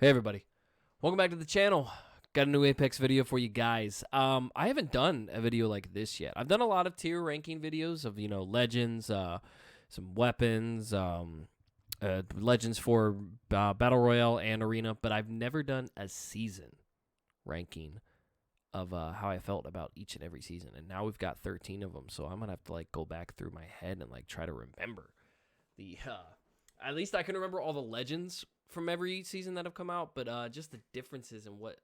Hey everybody, welcome back to the channel. Got a new Apex video for you guys. I haven't done a video like this yet. I've done a lot of tier ranking videos of legends, some weapons, legends for battle royale and arena, but I've never done a season ranking of how I felt about each and every season. And now we've got 13 of them, so I'm gonna have to go back through my head and try to remember the at least I can remember all the legends from every season that have come out, but just the differences and what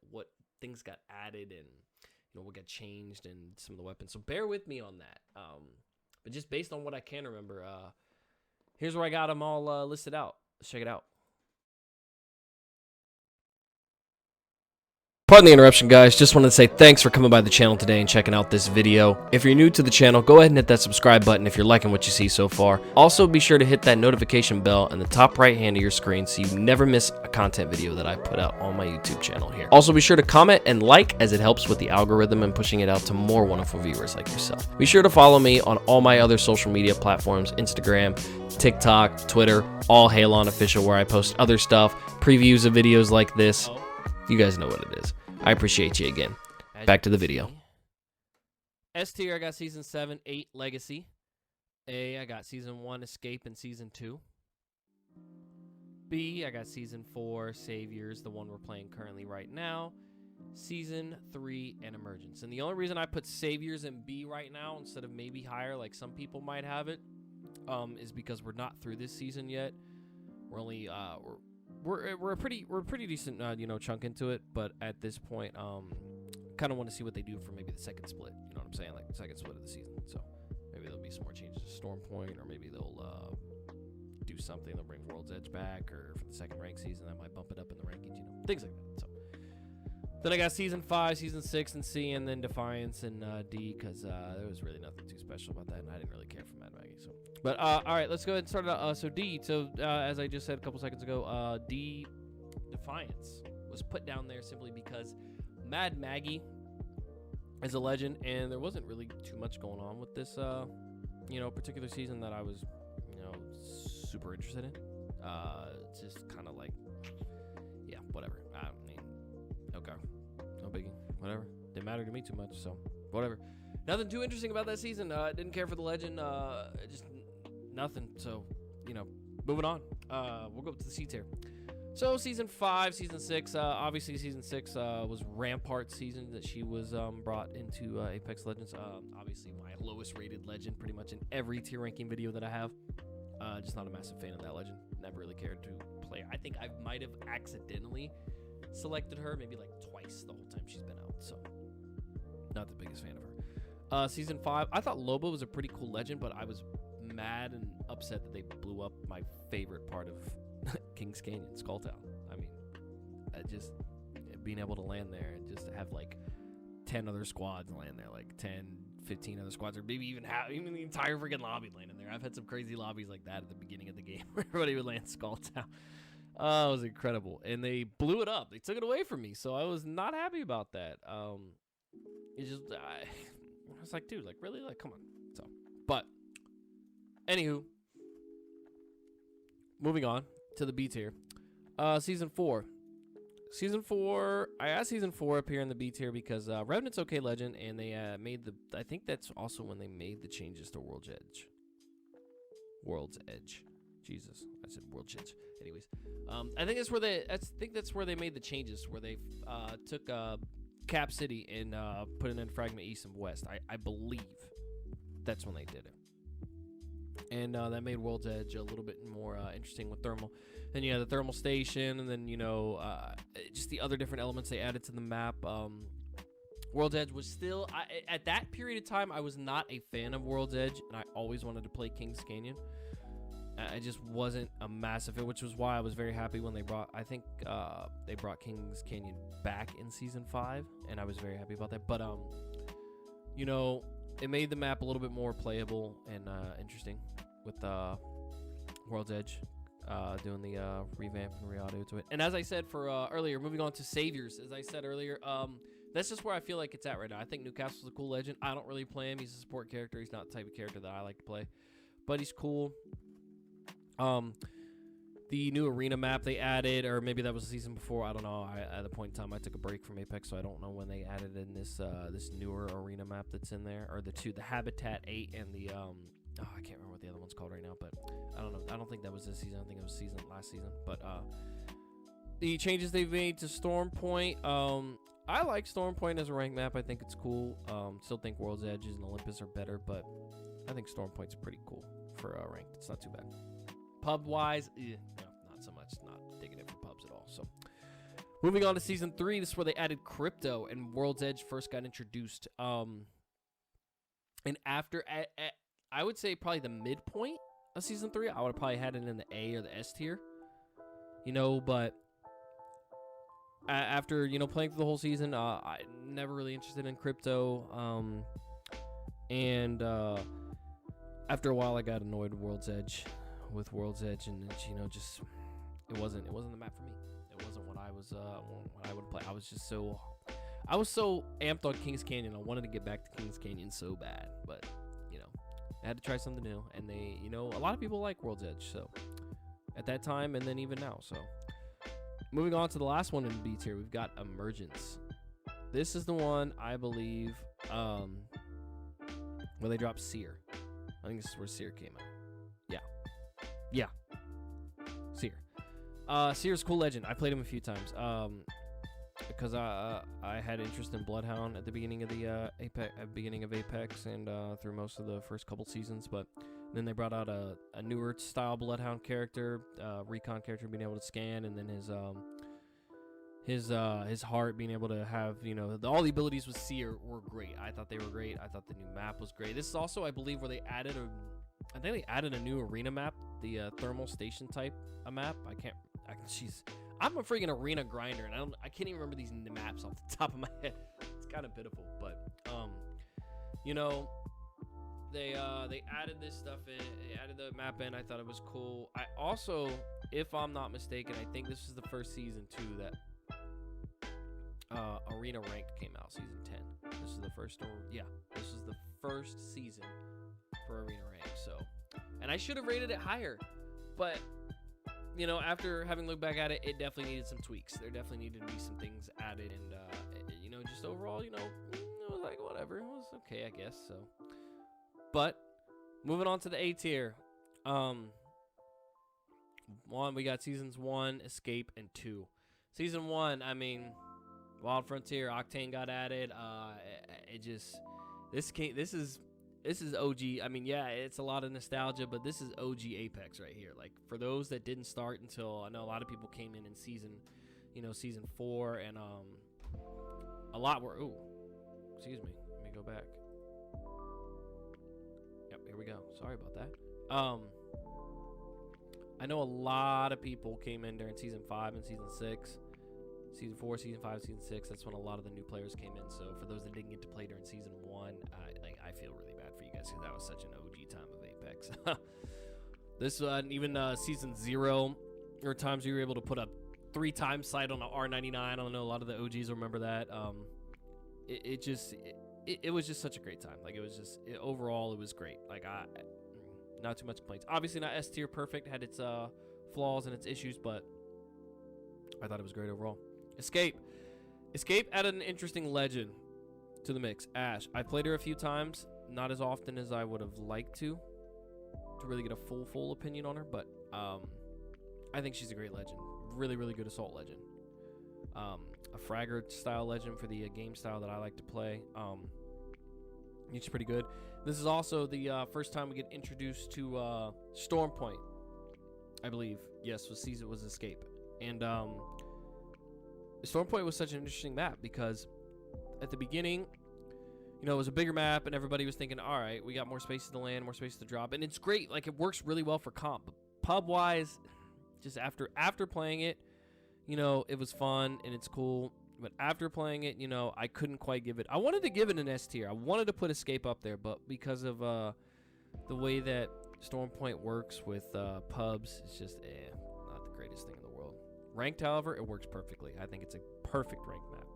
things got added and what got changed and some of the weapons. So bear with me on that. But just based on what I can remember, here's where I got them all listed out. Let's check it out. Pardon the interruption, guys. Just wanted to say thanks for coming by the channel today and checking out this video. If you're new to the channel, go ahead and hit that subscribe button if you're liking what you see so far. Also, be sure to hit that notification bell in the top right hand of your screen so you never miss a content video that I put out on my YouTube channel here. Also, be sure to comment and like, as it helps with the algorithm and pushing it out to more wonderful viewers like yourself. Be sure to follow me on all my other social media platforms: Instagram, TikTok, Twitter, all Halon Official, where I post other stuff, previews of videos like this. You guys know what it is. I appreciate you again. Back to the video. S tier, I got Season 7, 8, Legacy. A, I got Season 1, Escape, and Season 2. B, I got Season 4, Saviors, the one we're playing currently right now. Season 3, and Emergence. And the only reason I put Saviors in B right now instead of maybe higher like some people might have it is because we're not through this season yet. We're only we're a pretty decent chunk into it, but at this point kind of want to see what they do for maybe the second split. You know what I'm saying? Like the second split of the season. So maybe there'll be some more changes to Storm Point, or maybe they'll do something. They'll bring World's Edge back, or for the second rank season that might bump it up in the rankings. Things like that. So then I got Season 5, Season 6 and C, and then Defiance and D, because there was really nothing too special about that, and I didn't really care for Mad Maggie. So, but all right, let's go ahead and start it out. So D. So as I just said a couple seconds ago, D, Defiance was put down there simply because Mad Maggie is a legend, and there wasn't really too much going on with this particular season that I was super interested in. It's just kind of yeah, whatever. I mean, okay, no biggie, whatever. Didn't matter to me too much, so whatever. Nothing too interesting about that season. Didn't care for the legend. Just nothing. So moving on. We'll go up to the C tier. So Season 5, Season 6, obviously Season 6 was Rampart's season that she was brought into Apex Legends. Obviously my lowest rated legend pretty much in every tier ranking video that I have. Just not a massive fan of that legend. Never really cared to play her. I think I might have accidentally selected her maybe twice the whole time she's been out. So not the biggest fan of her. Season 5, I thought Loba was a pretty cool legend, but I was mad and upset that they blew up my favorite part of Kings Canyon, Skulltown. I mean, just being able to land there and just have 10 other squads land there, 10, 15 other squads, or maybe even the entire freaking lobby landing there. I've had some crazy lobbies like that at the beginning of the game where everybody would land Skulltown. Oh, it was incredible. And they blew it up. They took it away from me, so I was not happy about that. It's just, I was like, dude, really? Come on. So, but, anywho, moving on to the B tier. Season 4. Season 4, I asked Season 4 up here in the B tier because Revenant's okay legend, and they made I think that's also when they made the changes to World's Edge. World's Edge. Jesus, I said World's Edge. Anyways, I think that's where they made the changes, where they took Cap City and put it in Fragment East and West. I believe that's when they did it. And that made World's Edge a little bit more interesting with thermal. Then you had the thermal station, and then just the other different elements they added to the map. World's Edge was still at that period of time, I was not a fan of World's Edge, and I always wanted to play Kings Canyon. I just wasn't a massive fan, which was why I was very happy when they brought Kings Canyon back in Season 5, and I was very happy about that. But it made the map a little bit more playable and interesting with World's Edge doing the revamp and re-audio to it. And as I said earlier, moving on to Saviors, as I said earlier, that's just where I feel like it's at right now. I think Newcastle's a cool legend. I don't really play him. He's a support character. He's not the type of character that I like to play, but he's cool. the new arena map they added, or maybe that was the season before. I don't know. At the point in time, I took a break from Apex, so I don't know when they added in this this newer arena map that's in there, or the Habitat 8 and the I can't remember what the other one's called right now, but I don't know. I don't think that was this season. I think it was last season. But the changes they've made to Storm Point, I like Storm Point as a ranked map. I think it's cool. Still think World's Edges and Olympus are better, but I think Storm Point's pretty cool for ranked. It's not too bad. Pub wise, no, not so much. Not digging it for pubs at all. So moving on to season 3, this is where they added crypto and World's Edge first got introduced. And after I would say probably the midpoint of season 3, I would have probably had it in the A or the S tier. You know, but after, you know, playing through the whole season, I never really interested in crypto. And after a while, I got annoyed with World's Edge, and you know, just it wasn't the map for me. It wasn't what I would play. I was so amped on Kings Canyon. I wanted to get back to Kings Canyon so bad, but you know, I had to try something new. And they, you know, a lot of people like World's Edge, so at that time, and then even now. So moving on to the last one in B tier, we've got Emergence. This is the one I believe where they dropped Seer. I think this is where Seer came out. Yeah. Seer. Seer's a cool legend. I played him a few times. Because I had interest in Bloodhound at the beginning of the Apex, and through most of the first couple seasons, but then they brought out a newer style Bloodhound character, recon character, being able to scan, and then his heart being able to have, you know, all the abilities with Seer were great. I thought they were great. I thought the new map was great. This is also, I believe, where they added a new arena map, the thermal station type map. I'm a freaking arena grinder, and I can't even remember these maps off the top of my head. It's kind of pitiful, but you know, they added this stuff in. They added the map in. I thought it was cool. I also, if I'm not mistaken, I think this is the first season too that Arena Ranked came out, season 10. This is the first, this is the first season for Arena Ranked. So, and I should have rated it higher, but you know, after having looked back at it, it definitely needed some tweaks. There definitely needed to be some things added, and you know, just overall, you know, it was like whatever. It was okay, I guess. So, but moving on to the A tier, we got seasons 1, Escape, and 2. Season 1, I mean, Wild Frontier, Octane got added. This is OG. I mean, yeah, it's a lot of nostalgia, but this is OG Apex right here. Like, for those that didn't start until, I know a lot of people came in season 4, and a lot were, excuse me, let me go back. Yep, here we go. Sorry about that. I know a lot of people came in during season 5 and season 6. Season 4, season 5, season 6, that's when a lot of the new players came in. So for those that didn't get to play during season 1, I feel really bad for you guys, because that was such an OG time of Apex. This even season 0, there were times we were able to put a 3-time sight on an R99. I don't know, a lot of the OGs remember that. It was just such a great time. Like, overall, it was great. Like, not too much complaints. Obviously not S tier perfect, had its flaws and its issues, but I thought it was great overall. Escape added an interesting legend to the mix. Ash. I played her a few times, not as often as I would have liked to really get a full opinion on her, but I think she's a great legend. Really, really good assault legend. A fragger style legend for the game style that I like to play. She's pretty good. This is also the first time we get introduced to Storm Point, I believe. Yes, was Escape. And Storm Point was such an interesting map because at the beginning, you know, it was a bigger map, and everybody was thinking, all right, we got more space to land, more space to drop, and it's great. Like, it works really well for comp. But pub-wise, just after playing it, you know, it was fun and it's cool. But after playing it, you know, I couldn't quite give it. I wanted to give it an S tier. I wanted to put Escape up there, but because of the way that Storm Point works with pubs, it's just not the greatest thing in the world. Ranked, however, it works perfectly. I think it's a perfect ranked map.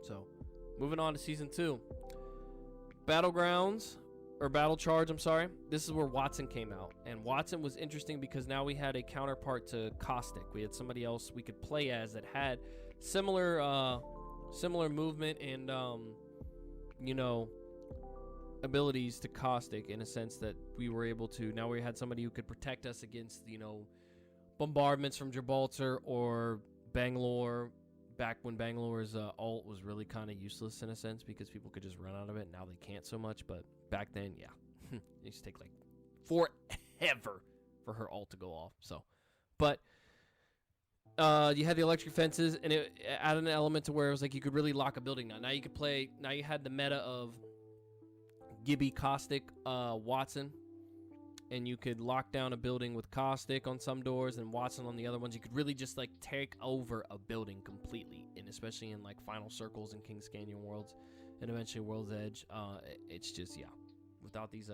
So, moving on to season 2, Battlegrounds. or Battle Charge, I'm sorry. This is where Watson came out. And Watson was interesting because now we had a counterpart to Caustic. We had somebody else we could play as that had similar movement and, you know, abilities to Caustic, in a sense that we were able to, now we had somebody who could protect us against, you know, bombardments from Gibraltar or Bangalore, back when Bangalore's ult was really kind of useless in a sense because people could just run out of it. Now they can't so much, but back then, yeah, it used to take like forever for her ult to go off. So, but you had the electric fences, and it added an element to where it was like you could really lock a building down. Now you could play. Now you had the meta of Gibby, Caustic, Watson. And you could lock down a building with Caustic on some doors and Watson on the other ones. You could really just like take over a building completely, and especially in like final circles and Kings Canyon worlds, and eventually World's Edge. It's just, yeah, without these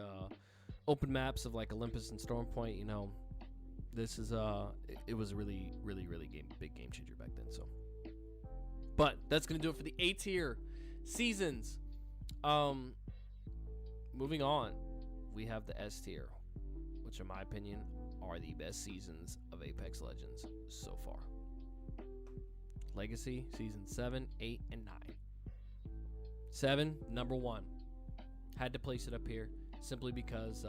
open maps of like Olympus and Stormpoint, you know, this is it was a really big game changer back then. So, but that's gonna do it for the A tier seasons. Moving on, we have the S tier, which in my opinion are the best seasons of Apex Legends so far. Legacy, season 7, 8, and 9. 7, number 1. Had to place it up here simply because,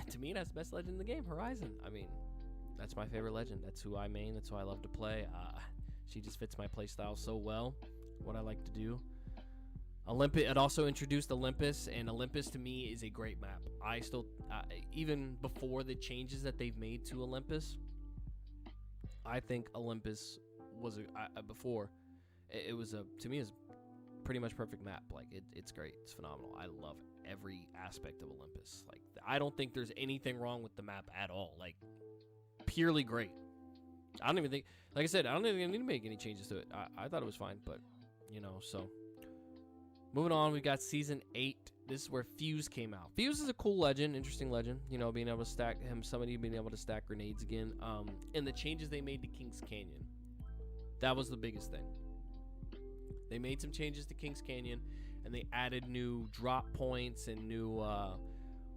to me, that's the best legend in the game, Horizon. I mean, that's my favorite legend. That's who I main. That's who I love to play. She just fits my playstyle so well, what I like to do. Olympus, it also introduced Olympus, and Olympus to me is a great map. I still, even before the changes that they've made to Olympus, I think Olympus was before it was to me is pretty much perfect map. Like it's great, it's phenomenal. I love every aspect of Olympus. Like I don't think there's anything wrong with the map at all. Like purely great. I don't even think, like I said, I don't even need to make any changes to it. I thought it was fine, but you know, so. Moving on, we've got Season 8. This is where Fuse came out. Fuse is a cool legend, interesting legend. You know, being able to stack him, somebody being able to stack grenades again. And the changes they made to Kings Canyon. That was the biggest thing. They made some changes to Kings Canyon, and they added new drop points and new,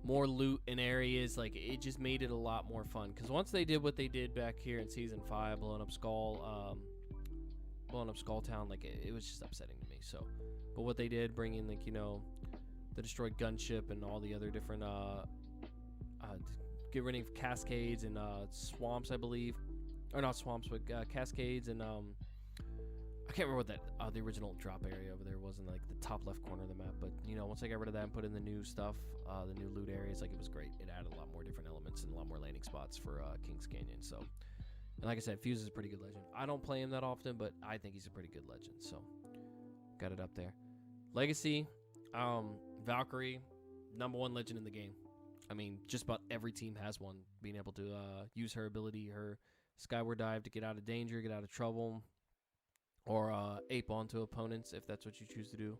more loot in areas. Like, it just made it a lot more fun. Because once they did what they did back here in Season 5, blowing up Skull Town, like, it was just upsetting to me, so... But what they did, bring in, like, you know, the destroyed gunship and all the other different, get rid of cascades and swamps, I believe. Or not swamps, but cascades and, I can't remember what that, the original drop area over there was in, like, the top left corner of the map. But, you know, once I got rid of that and put in the new stuff, the new loot areas, like, it was great. It added a lot more different elements and a lot more landing spots for Kings Canyon, so... And like I said, Fuse is a pretty good legend. I don't play him that often, but I think he's a pretty good legend, so... Got it up there. Legacy, Valkyrie, #1 legend in the game. I mean, just about every team has one. Being able to use her ability, her skyward dive to get out of danger, get out of trouble, or ape onto opponents if that's what you choose to do.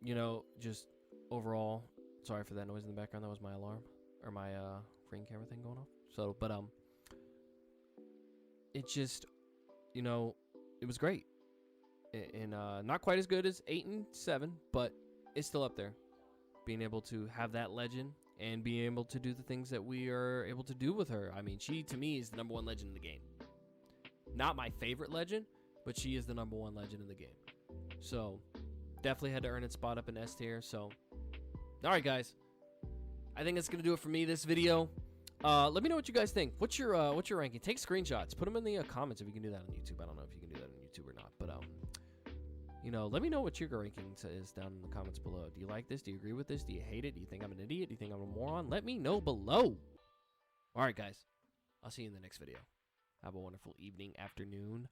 You know, just overall, sorry for that noise in the background. That was my alarm or my ring camera thing going off. So, but it just, you know, it was great. And not quite as good as 8 and 7, but it's still up there. Being able to have that legend and being able to do the things that we are able to do with her. I mean, she, to me, is the #1 legend in the game. Not my favorite legend, but she is the #1 legend in the game. So, definitely had to earn its spot up in S tier. So, all right, guys. I think that's going to do it for me this video. Let me know what you guys think. What's your ranking? Take screenshots. Put them in the comments if you can do that on YouTube. I don't know if you can do that on YouTube or not, but you know, let me know what your ranking is down in the comments below. Do you like this? Do you agree with this? Do you hate it? Do you think I'm an idiot? Do you think I'm a moron? Let me know below. All right, guys. I'll see you in the next video. Have a wonderful evening, afternoon,